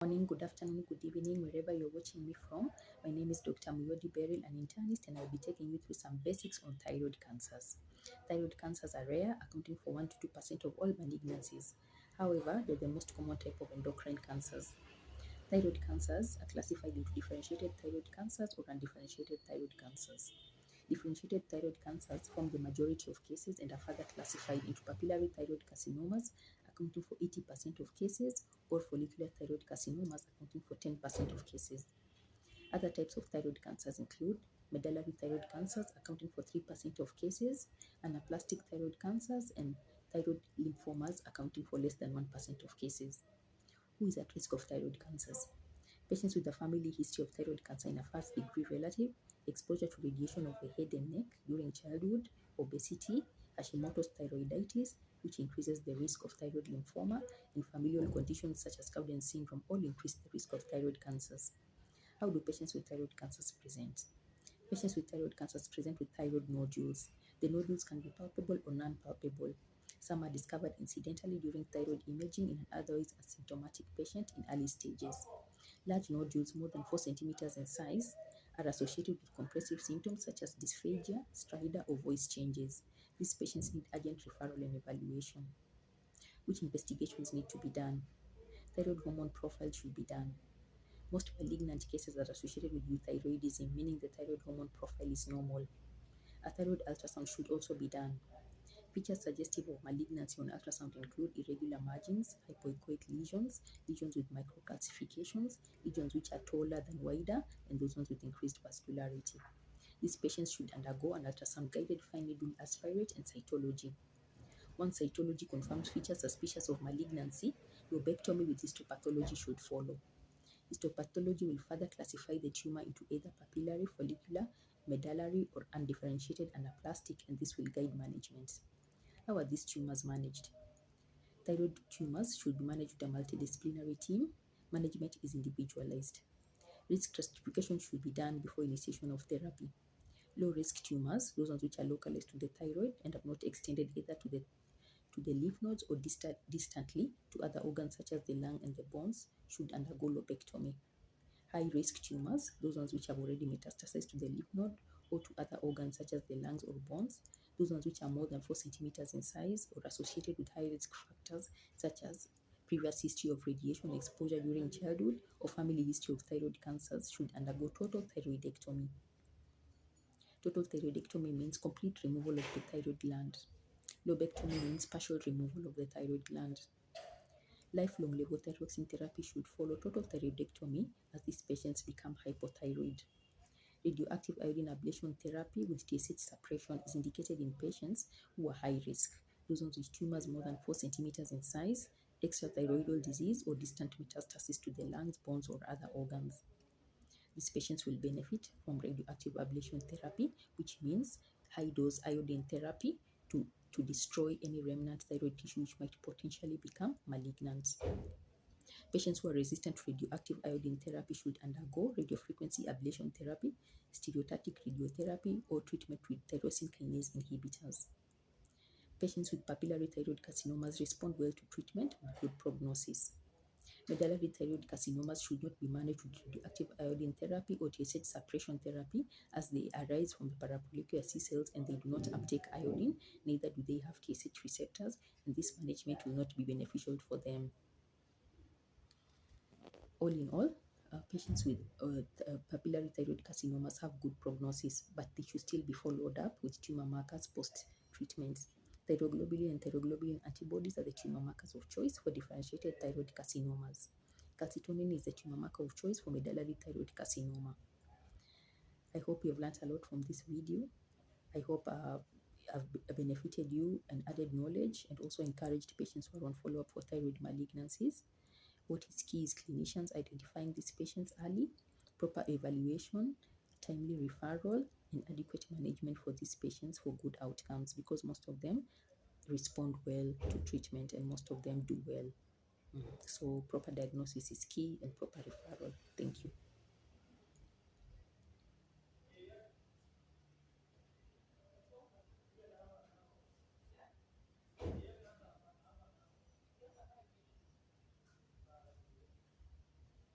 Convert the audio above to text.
Morning, good afternoon, good evening, wherever you're watching me from. My name is Dr. Muyodi Beryl, an internist, and I'll be taking you through some basics on thyroid cancers. Thyroid cancers are rare, accounting for 1 to 2% of all malignancies. However, they're the most common type of endocrine cancers. Thyroid cancers are classified into differentiated thyroid cancers or undifferentiated thyroid cancers. Differentiated thyroid cancers form the majority of cases and are further classified into papillary thyroid carcinomas, accounting for 80% of cases, or follicular thyroid carcinomas, accounting for 10% of cases. Other types of thyroid cancers include medullary thyroid cancers, accounting for 3% of cases, anaplastic thyroid cancers, and thyroid lymphomas, accounting for less than 1% of cases. Who is at risk of thyroid cancers? Patients with a family history of thyroid cancer in a first degree relative, exposure to radiation of the head and neck during childhood, obesity, Hashimoto's thyroiditis, which increases the risk of thyroid lymphoma, and familial conditions such as Cowden syndrome all increase the risk of thyroid cancers. How do patients with thyroid cancers present? Patients with thyroid cancers present with thyroid nodules. The nodules can be palpable or non-palpable. Some are discovered incidentally during thyroid imaging in an otherwise asymptomatic patient in early stages. Large nodules, more than 4 centimeters in size, are associated with compressive symptoms such as dysphagia, stridor, or voice changes. These patients need urgent referral and evaluation. Which investigations need to be done? Thyroid hormone profile should be done. Most malignant cases are associated with euthyroidism, meaning the thyroid hormone profile is normal. A thyroid ultrasound should also be done. Features suggestive of malignancy on ultrasound include irregular margins, hypoechoic lesions, lesions with microcalcifications, lesions which are taller than wider, and those ones with increased vascularity. These patients should undergo an ultrasound-guided fine needle aspirate and cytology. Once cytology confirms features suspicious of malignancy, lobectomy with histopathology should follow. Histopathology will further classify the tumor into either papillary, follicular, medullary, or undifferentiated anaplastic, and this will guide management. How are these tumors managed? Thyroid tumors should be managed with a multidisciplinary team. Management is individualized. Risk stratification should be done before initiation of therapy. Low-risk tumors, those ones which are localized to the thyroid and have not extended either to the lymph nodes or distantly to other organs such as the lung and the bones, should undergo lobectomy. High-risk tumors, those ones which have already metastasized to the lymph node or to other organs such as the lungs or bones, those ones which are more than 4 centimeters in size or associated with high-risk factors such as previous history of radiation exposure during childhood or family history of thyroid cancers, should undergo total thyroidectomy. Total thyroidectomy means complete removal of the thyroid gland. Lobectomy means partial removal of the thyroid gland. Lifelong levothyroxine therapy should follow total thyroidectomy as these patients become hypothyroid. Radioactive iodine ablation therapy with TSH suppression is indicated in patients who are high risk, those with tumors more than 4 centimeters in size, extrathyroidal disease, or distant metastasis to the lungs, bones, or other organs. These patients will benefit from radioactive ablation therapy, which means high-dose iodine therapy to destroy any remnant thyroid tissue which might potentially become malignant. Patients who are resistant to radioactive iodine therapy should undergo radiofrequency ablation therapy, stereotactic radiotherapy, or treatment with tyrosine kinase inhibitors. Patients with papillary thyroid carcinomas respond well to treatment with good prognosis. Medullary thyroid carcinomas should not be managed with radioactive iodine therapy or TSH suppression therapy, as they arise from the parafollicular C cells and they do not uptake iodine, neither do they have TSH receptors, and this management will not be beneficial for them. All in all, patients with papillary thyroid carcinomas have good prognosis, but they should still be followed up with tumor markers post-treatment. Thyroglobulin and thyroglobulin antibodies are the tumor markers of choice for differentiated thyroid carcinomas. Calcitonin is the tumor marker of choice for medullary thyroid carcinoma. I hope you have learned a lot from this video. I hope I've benefited you and added knowledge, and also encouraged patients who are on follow-up for thyroid malignancies. What is key is clinicians identifying these patients early, proper evaluation, timely referral, and adequate management for these patients for good outcomes, because most of them respond well to treatment and most of them do well. So proper diagnosis is key and proper referral. Thank you.